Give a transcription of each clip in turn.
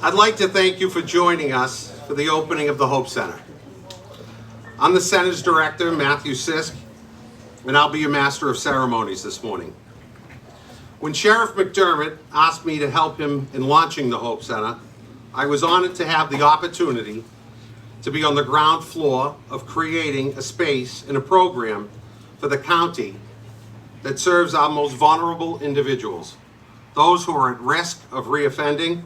I'd like to thank you for joining us for the opening of the Hope Center. I'm the Center's director, Matthew Sisk, and I'll be your master of ceremonies this morning. When Sheriff McDermott asked me to help him in launching the Hope Center, I was honored to have the opportunity to be on the ground floor of creating a space and a program for the county that serves our most vulnerable individuals, those who are at risk of reoffending,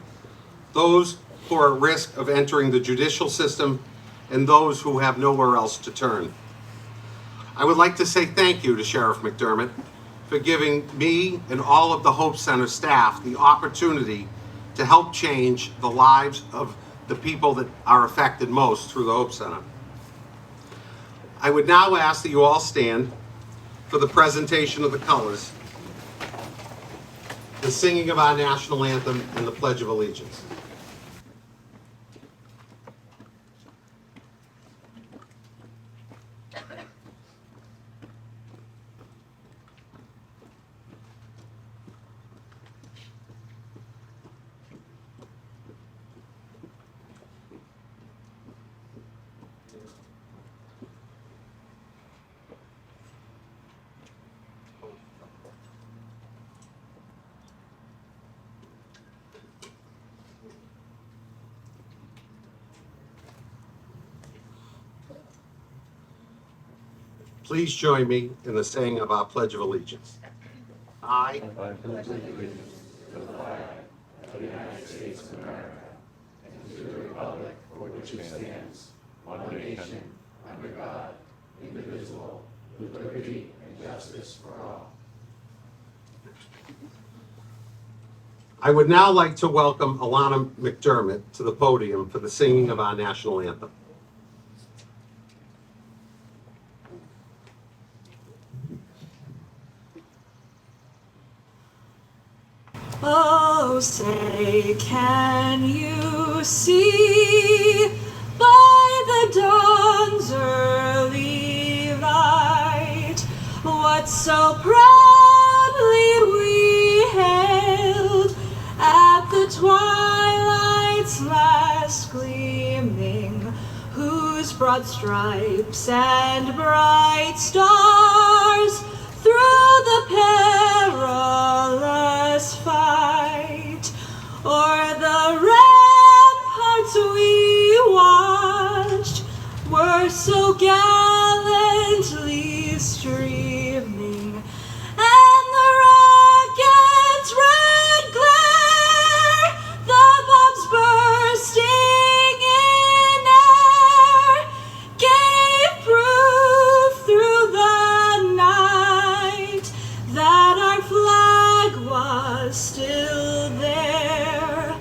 those who are at risk of entering the judicial system, and those who have nowhere else to turn. I would like to say thank you to Sheriff McDermott for giving me and all of the Hope Center staff the opportunity to help change the lives of the people that are affected most through the Hope Center. I would now ask that you all stand for the presentation of the colors, the singing of our national anthem, and the Pledge of Allegiance. Please join me in the saying of our Pledge of Allegiance. I pledge allegiance to the flag of the United States of America and to the republic for which it stands, one nation, under God, indivisible, with liberty and justice for all. I would now like to welcome Alana McDermott to the podium for the singing of our national anthem. Oh, say, can you see by the dawn's early light what so proudly we hailed at the twilight's last gleaming, whose broad stripes and bright stars through the perilous fight o'er the ramparts we watched were so gallantly streaming, and the rocket's red glare, the bombs bursting in air, gave proof through the night that our flag was still there.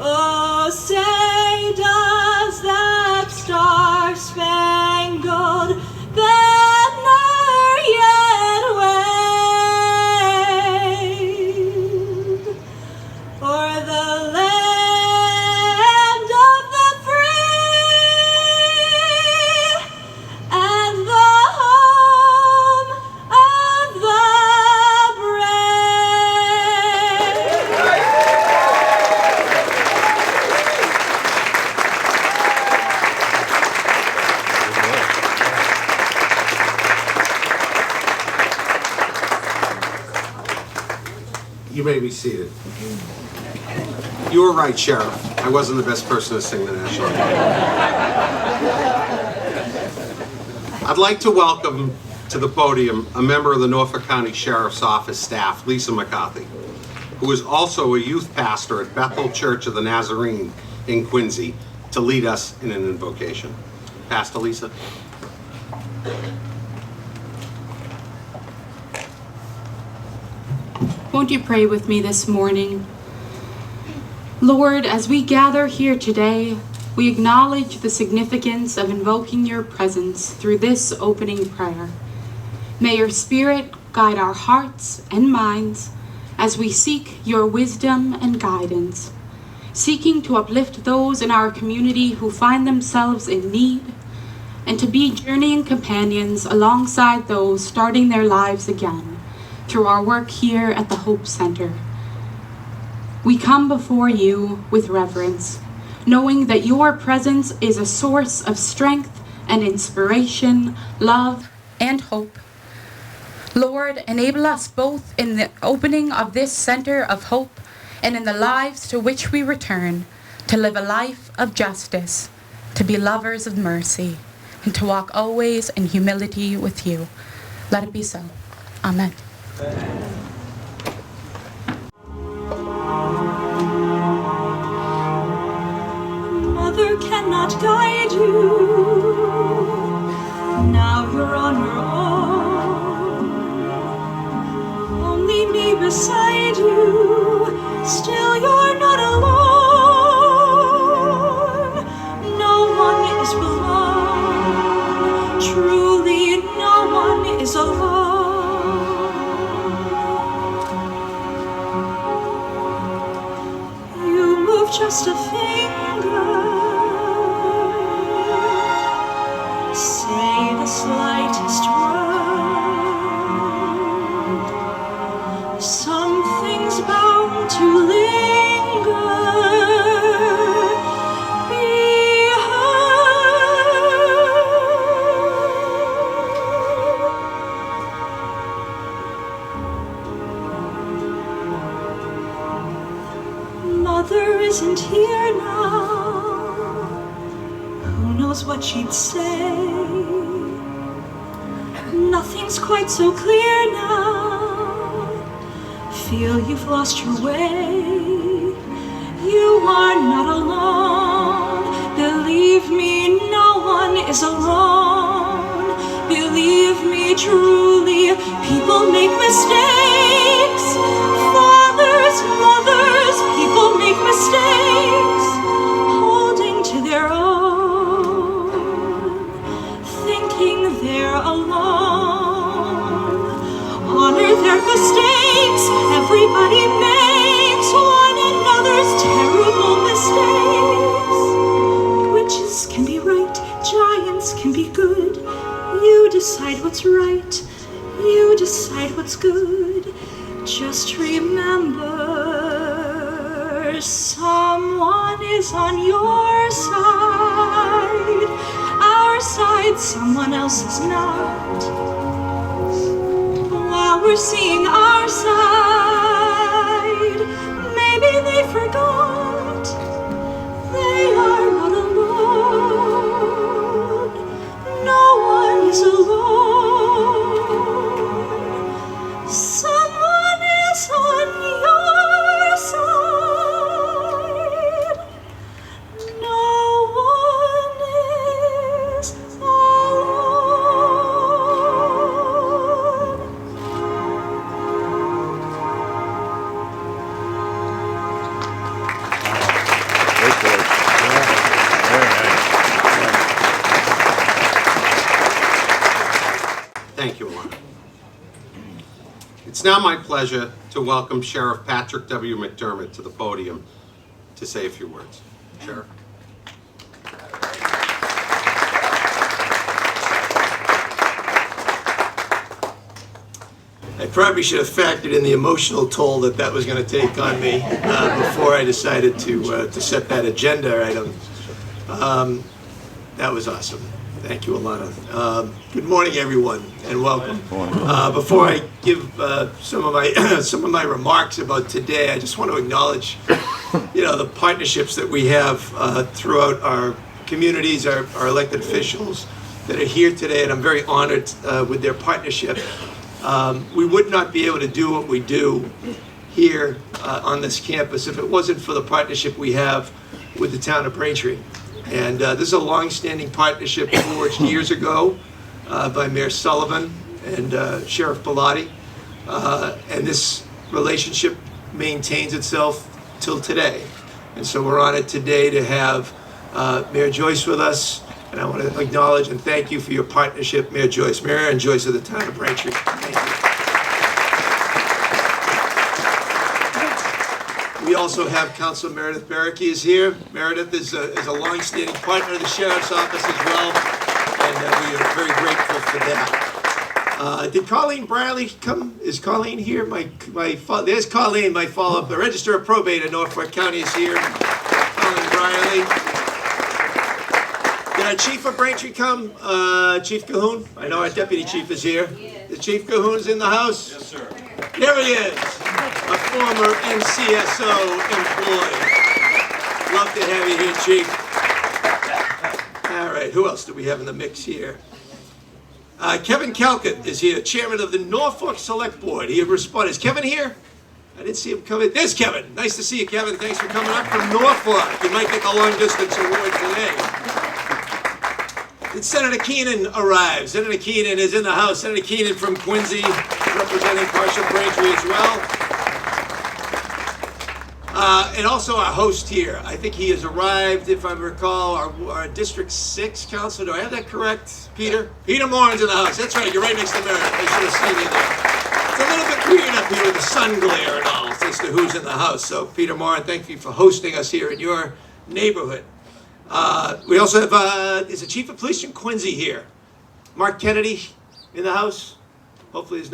Oh, say, does that star-spangled banner yet wave o'er the land of the free and the home of the You may be seated. You were right, Sheriff. I wasn't the best person to sing the national anthem. I'd like to welcome to the podium a member of the Norfolk County Sheriff's Office staff, Lisa McCarthy, who is also a youth pastor at Bethel Church of the Nazarene in Quincy, to lead us in an invocation. Pastor Lisa. Won't you pray with me this morning? Lord, as we gather here today, we acknowledge the significance of invoking your presence through this opening prayer. May your Spirit guide our hearts and minds as we seek your wisdom and guidance, seeking to uplift those in our community who find themselves in need, and to be journeying companions alongside those starting their lives again through our work here at the Hope Center. We come before you with reverence, knowing that your presence is a source of strength and inspiration, love, and hope. Lord, enable us both in the opening of this center of hope and in the lives to which we return, to live a life of justice, to be lovers of mercy, and to walk always in humility with you. Let it be so. Amen. Mother cannot guide you. Now you're on your own. Only me beside you. Still you're not alone. No one is alone. Truly, no one is alone. You move just a finger. Say the slightest word. Something's bound to linger. Be heard. Mother isn't here now. Who knows what she'd say? Nothing's quite so clear now. Feel you've lost your way. You are not alone. Believe me, no one is alone. Believe me, truly, people make mistakes. Fathers, mothers, people make mistakes. Holding to their own, thinking they're alone. Honor their mistakes. Everybody makes one another's terrible mistakes. Witches can be right, giants can be good. You decide what's right, you decide what's good. Just remember, someone is on your side. Our side, someone else is not. While we're seeing our side, maybe they forgot they are not alone. No one is alone. Someone is on your side. No one is alone. Thank you, Alana. It's now my pleasure to welcome Sheriff Patrick W. McDermott to the podium to say a few words. Sheriff. I probably should have factored in the emotional toll that was going to take on me before I decided to set that agenda item. That was awesome. Thank you, Alana. Good morning, everyone, and welcome. Before I give some of my remarks about today, I just want to acknowledge, the partnerships that we have throughout our communities, our elected officials that are here today, and I'm very honored with their partnership. We would not be able to do what we do here on this campus if it wasn't for the partnership we have with the town of Braintree. And this is a long-standing partnership forged years ago by Mayor Sullivan and Sheriff Bellotti. And this relationship maintains itself till today. And so we're honored today to have Mayor Joyce with us. And I want to acknowledge and thank you for your partnership, Mayor Joyce. Mayor and Joyce of the town of Braintree. Thank you. We also have Councilor Meredith Barricky is here. Meredith is a long-standing partner of the Sheriff's Office as well, and we are very grateful for that. Did Colleen Briley come? Is Colleen here? There's Colleen, my follow-up. The Register of Probate in Norfolk County is here. Colleen Briley. Did our Chief of Braintree come? Chief Cahoon? I know our Deputy Chief is here. The Chief Cahoon's in the house? Yes, sir. There he is, a former NCSO employee. Love to have you here, Chief. All right, who else do we have in the mix here? Kevin Calcutt is here, Chairman of the Norfolk Select Board. He responded. Is Kevin here? I didn't see him coming. There's Kevin. Nice to see you, Kevin. Thanks for coming up from Norfolk. You might get the long distance award today. Did Senator Keenan arrive? Senator Keenan is in the house. Senator Keenan from Quincy, representing Parship Braintree as well. And also our host here. I think he has arrived, if I recall, our District 6 councilor. Do I have that correct, Peter? Peter Moran's in the house. That's right. You're right next to Meredith. I should have seen you there. It's a little bit weird up here with the sun glare and all as to who's in the house. So, Peter Moran, thank you for hosting us here in your neighborhood. We also have, is the Chief of Police in Quincy here? Mark Kennedy in the house? Hopefully there's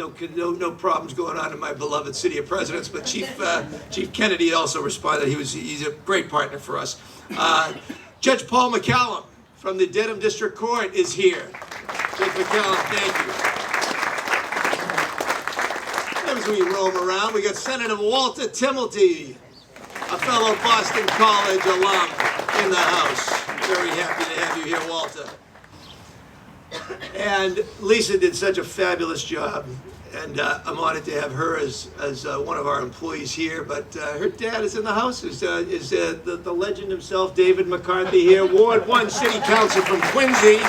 no problems going on in my beloved city of Presidents, but Chief Kennedy also responded. He's a great partner for us. Judge Paul McCallum from the Dedham District Court is here. Judge McCallum, thank you. As we roam around, we got Senator Walter Timilty, a fellow Boston College alum in the house. Very happy to have you here, Walter. And Lisa did such a fabulous job, and I'm honored to have her as one of our employees here. But her dad is in the house. Is the legend himself, David McCarthy, here. Ward 1 City Council from Quincy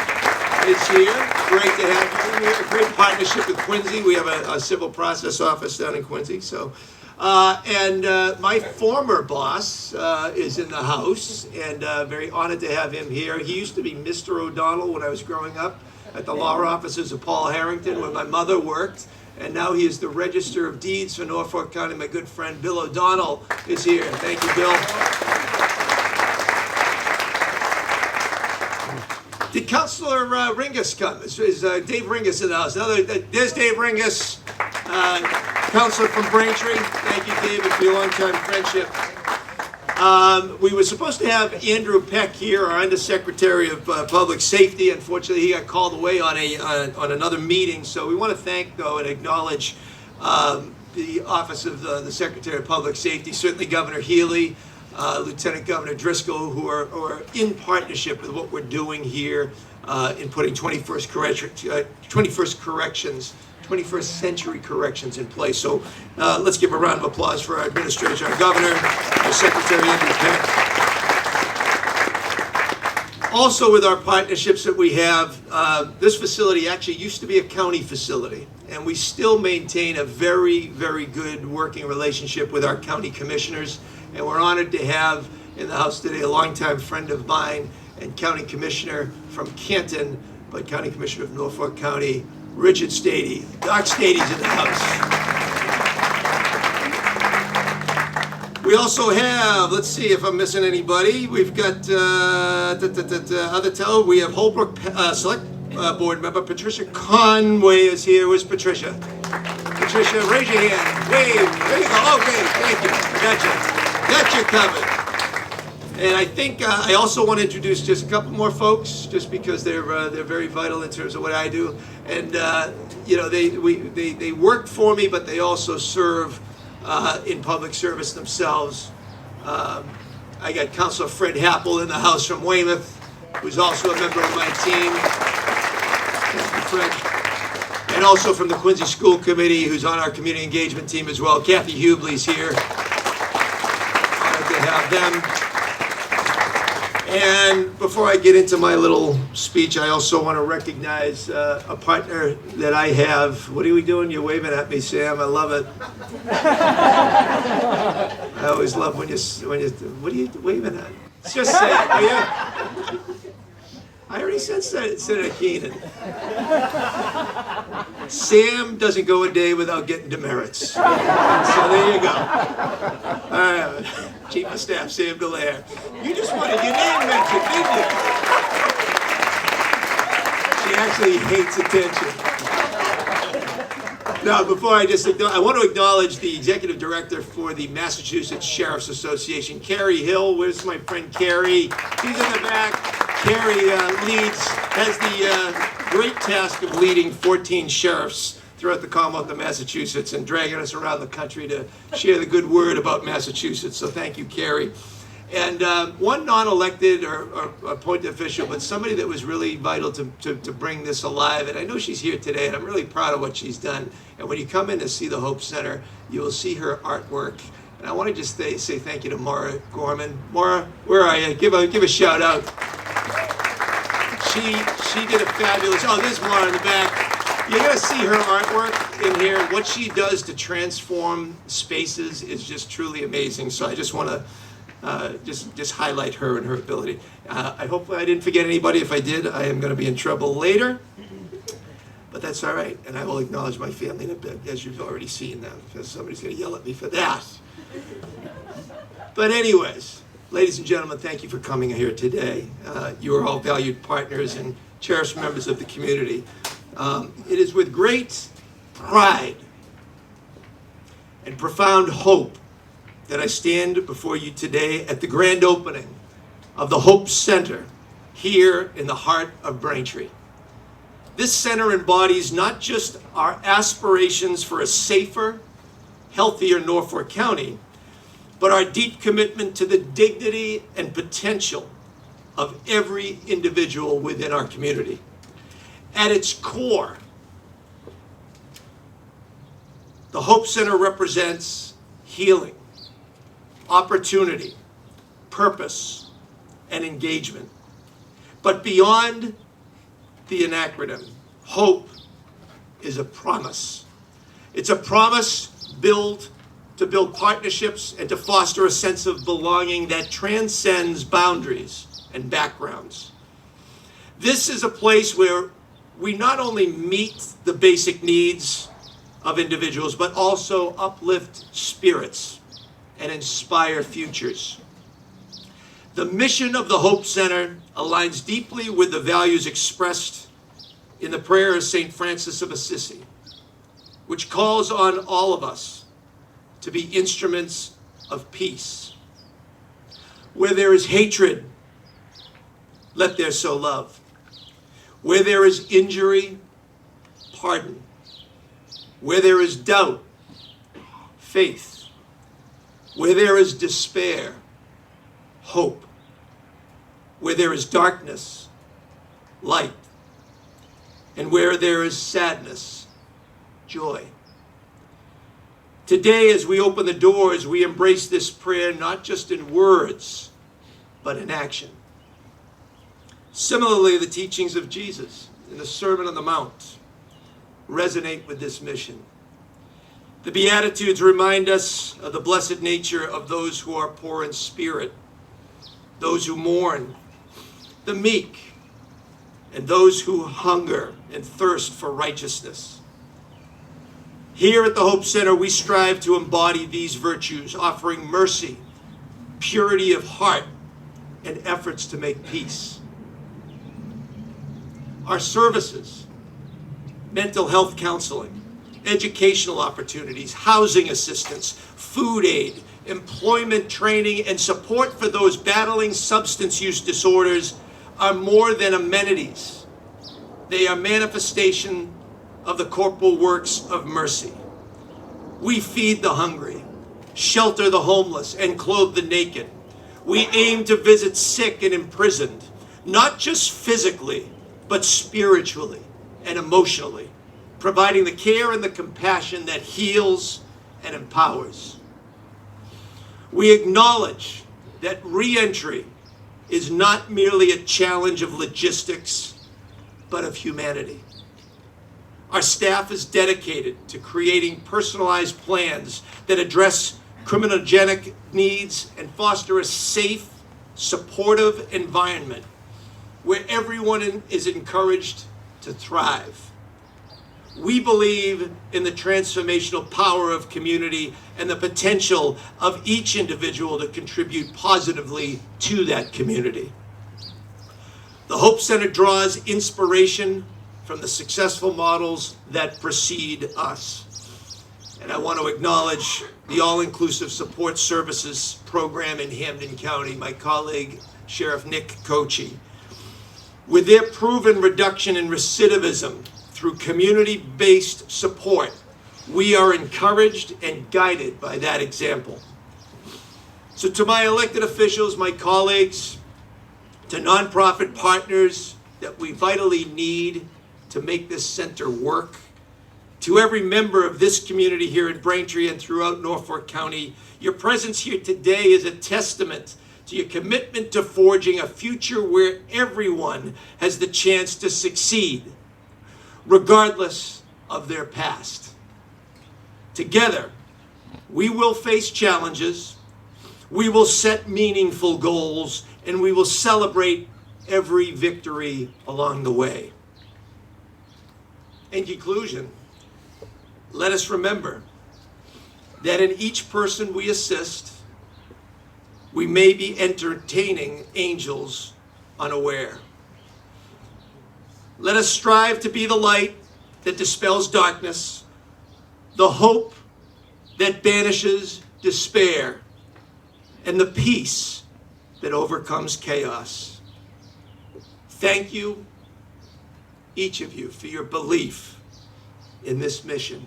is here. Great to have you here. Great partnership with Quincy. We have a civil process office down in Quincy. So. And my former boss is in the house, and very honored to have him here. He used to be Mr. O'Donnell when I was growing up at the law offices of Paul Harrington, where my mother worked, and now he is the Register of Deeds for Norfolk County. My good friend Bill O'Donnell is here. Thank you, Bill. Did Councilor Ringus come? Is Dave Ringus in the house? There's Dave Ringus. Counselor from Braintree. Thank you, David, for your long-time friendship. We were supposed to have Andrew Peck here, our Undersecretary of Public Safety. Unfortunately, he got called away on another meeting. So we want to thank, though, and acknowledge the Office of the Secretary of Public Safety, certainly Governor Healy, Lieutenant Governor Driscoll, who are in partnership with what we're doing here in putting 21st century corrections in place. So let's give a round of applause for our administration, our governor, our Secretary Andrew Peck. Also with our partnerships that we have, this facility actually used to be a county facility, and we still maintain a very, very good working relationship with our county commissioners, and we're honored to have in the house today a longtime friend of mine and county commissioner from Canton, but county commissioner of Norfolk County, Richard Stady. Doc Stady's in the house. We also have, let's see if I'm missing anybody. We've got we have Holbrook Select Board member Patricia Conway is here. Where's Patricia? Patricia, raise your hand. Wave. There you go. Okay, thank you. Got you covered. And I think I also want to introduce just a couple more folks, just because they're very vital in terms of what I do. And they work for me, but they also serve in public service themselves. I got Councilor Fred Happel in the house from Weymouth, who's also a member of my team. Thank you, Fred. And also from the Quincy School Committee, who's on our community engagement team as well. Kathy Hubley's here. Honored to have them. And before I get into my little speech, I also want to recognize a partner that I have. What are we doing? You're waving at me, Sam. I love it. I always love when you. What are you waving at? Just say it, will you? I already said Senator Keenan. Sam doesn't go a day without getting demerits. So there you go. All right. Chief of Staff, Sam Dallaire. You just wanted your name mentioned, didn't you? She actually hates attention. Now, before I I want to acknowledge the executive director for the Massachusetts Sheriff's Association, Carrie Hill. Where's my friend Carrie? She's in the back. Carrie has the great task of leading 14 sheriffs throughout the Commonwealth of Massachusetts and dragging us around the country to share the good word about Massachusetts. So thank you, Carrie. And one non-elected or appointed official, but somebody that was really vital to bring this alive. And I know she's here today, and I'm really proud of what she's done. And when you come in to see the Hope Center, you will see her artwork. And I want to just say thank you to Maura Gorman. Maura, where are you? Give a shout out. She did a fabulous. Oh, there's Maura in the back. You're gonna see her artwork in here. What she does to transform spaces is just truly amazing. So I just want to. Just highlight her and her ability. I hope I didn't forget anybody. If I did, I am going to be in trouble later. But that's all right. And I will acknowledge my family in a bit, as you've already seen them, because somebody's going to yell at me for that. But anyways, ladies and gentlemen, thank you for coming here today. You are all valued partners and cherished members of the community. It is with great pride and profound hope that I stand before you today at the grand opening of the Hope Center here in the heart of Braintree. This center embodies not just our aspirations for a safer, healthier Norfolk County, but our deep commitment to the dignity and potential of every individual within our community. At its core, the Hope Center represents healing, opportunity, purpose, and engagement. But beyond the acronym, hope is a promise. It's a promise to build partnerships and to foster a sense of belonging that transcends boundaries and backgrounds. This is a place where we not only meet the basic needs of individuals, but also uplift spirits and inspire futures. The mission of the Hope Center aligns deeply with the values expressed in the prayer of St. Francis of Assisi, which calls on all of us to be instruments of peace. Where there is hatred, let there sow love. Where there is injury, pardon. Where there is doubt, faith. Where there is despair, hope. Where there is darkness, light. And where there is sadness, joy. Today, as we open the doors, we embrace this prayer not just in words, but in action. Similarly, the teachings of Jesus in the Sermon on the Mount resonate with this mission. The Beatitudes remind us of the blessed nature of those who are poor in spirit, those who mourn, the meek, and those who hunger and thirst for righteousness. Here at the Hope Center, we strive to embody these virtues, offering mercy, purity of heart, and efforts to make peace. Our services, mental health counseling, educational opportunities, housing assistance, food aid, employment training, and support for those battling substance use disorders are more than amenities. They are manifestation of the corporal works of mercy. We feed the hungry, shelter the homeless, and clothe the naked. We aim to visit sick and imprisoned, not just physically, but spiritually and emotionally, providing the care and the compassion that heals and empowers. We acknowledge that re-entry is not merely a challenge of logistics, but of humanity. Our staff is dedicated to creating personalized plans that address criminogenic needs and foster a safe, supportive environment where everyone is encouraged to thrive. We believe in the transformational power of community and the potential of each individual to contribute positively to that community. The Hope Center draws inspiration from the successful models that precede us. And I want to acknowledge the All-Inclusive Support Services Program in Hampden County, my colleague, Sheriff Nick Kochi. With their proven reduction in recidivism through community-based support, we are encouraged and guided by that example. So to my elected officials, my colleagues, to nonprofit partners that we vitally need to make this center work, to every member of this community here in Braintree and throughout Norfolk County, your presence here today is a testament to your commitment to forging a future where everyone has the chance to succeed, regardless of their past. Together, we will face challenges, we will set meaningful goals, and we will celebrate every victory along the way. In conclusion, let us remember that in each person we assist, we may be entertaining angels unaware. Let us strive to be the light that dispels darkness, the hope that banishes despair, and the peace that overcomes chaos. Thank you, each of you, for your belief in this mission.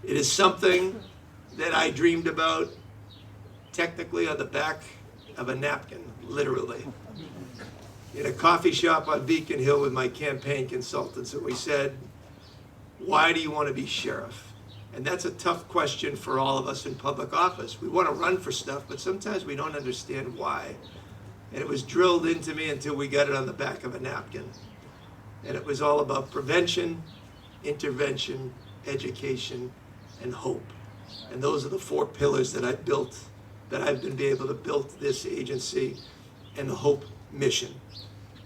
It is something that I dreamed about technically on the back of a napkin, literally. In a coffee shop on Beacon Hill with my campaign consultants, and we said, why do you want to be sheriff? And that's a tough question for all of us in public office. We want to run for stuff, but sometimes we don't understand why. And it was drilled into me until we got it on the back of a napkin. And it was all about prevention, intervention, education, and hope. And those are the 4 pillars that I've built, that I've been able to build this agency and the Hope mission.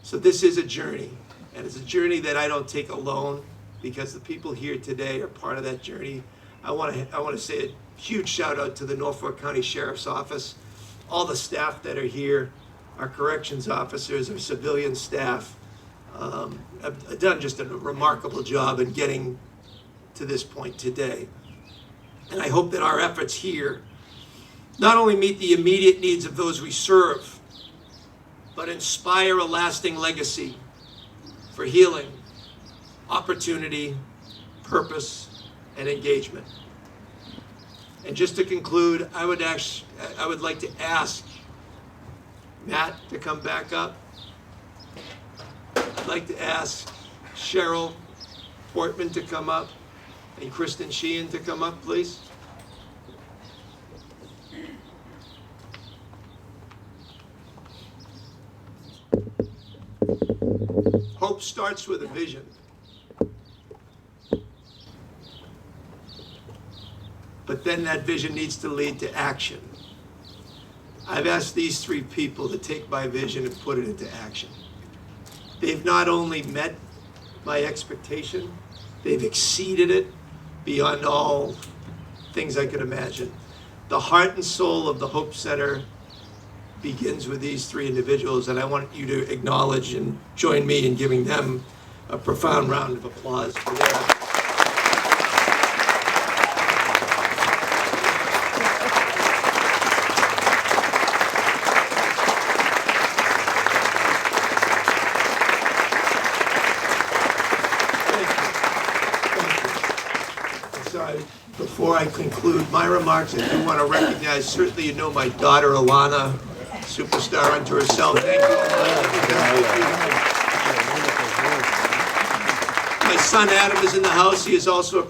So this is a journey, and it's a journey that I don't take alone, because the people here today are part of that journey. I want to say a huge shout out to the Norfolk County Sheriff's Office, all the staff that are here, our corrections officers, our civilian staff, have done just a remarkable job in getting to this point today. And I hope that our efforts here not only meet the immediate needs of those we serve, but inspire a lasting legacy for healing, opportunity, purpose, and engagement. And just to conclude, I would like to ask Matt to come back up. I'd like to ask Cheryl Portman to come up, and Kristen Sheehan to come up, please. Hope starts with a vision. But then that vision needs to lead to action. I've asked these 3 people to take my vision and put it into action. They've not only met my expectation, they've exceeded it beyond all things I could imagine. The heart and soul of the Hope Center begins with these 3 individuals, and I want you to acknowledge and join me in giving them a profound round of applause for their Before I conclude my remarks, I do want to recognize, certainly you know my daughter Alana, superstar unto herself. Thank you, Alana. My son Adam is in the house. He is also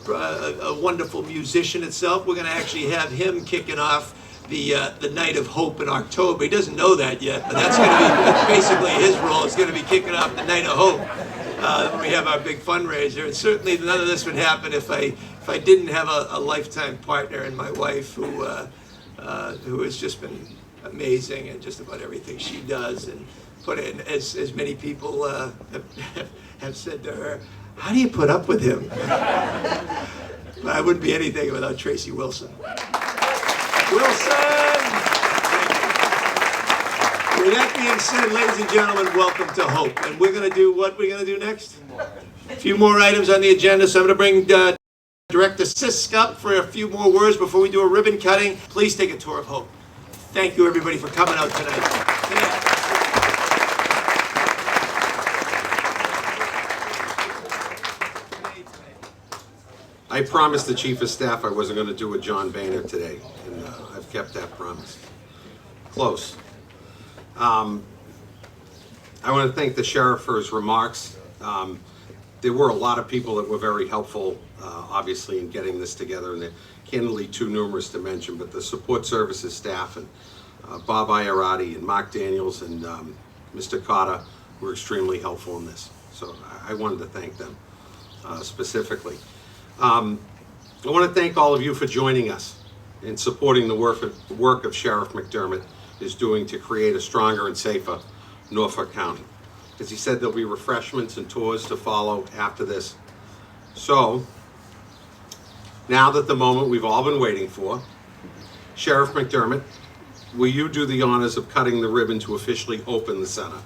a wonderful musician itself. We're going to actually have him kicking off the Night of Hope in October. He doesn't know that yet, but that's going to be basically his role. It's going to be kicking off the Night of Hope. We have our big fundraiser, and certainly none of this would happen if I didn't have a lifetime partner in my wife who has just been amazing in just about everything she does, and put in, as many people have said to her, how do you put up with him? But I wouldn't be anything without Tracy Wilson. With that being said, ladies and gentlemen, welcome to Hope. And we're going to do what we're going to do next? A few more items on the agenda, so I'm going to bring Director Sisk up for a few more words before we do a ribbon cutting. Please take a tour of Hope. Thank you, everybody, for coming out tonight. I promised the Chief of Staff I wasn't going to do a John Boehner today, and I've kept that promise. Close. I want to thank the Sheriff for his remarks. There were a lot of people that were very helpful, obviously, in getting this together, and they're candidly too numerous to mention, but the support services staff and Bob Iarati and Mark Daniels and Mr. Cotta were extremely helpful in this. So I wanted to thank them specifically. I want to thank all of you for joining us in supporting the work of Sheriff McDermott is doing to create a stronger and safer Norfolk County. As he said, there'll be refreshments and tours to follow after this. So, now that the moment we've all been waiting for, Sheriff McDermott, will you do the honors of cutting the ribbon to officially open the center?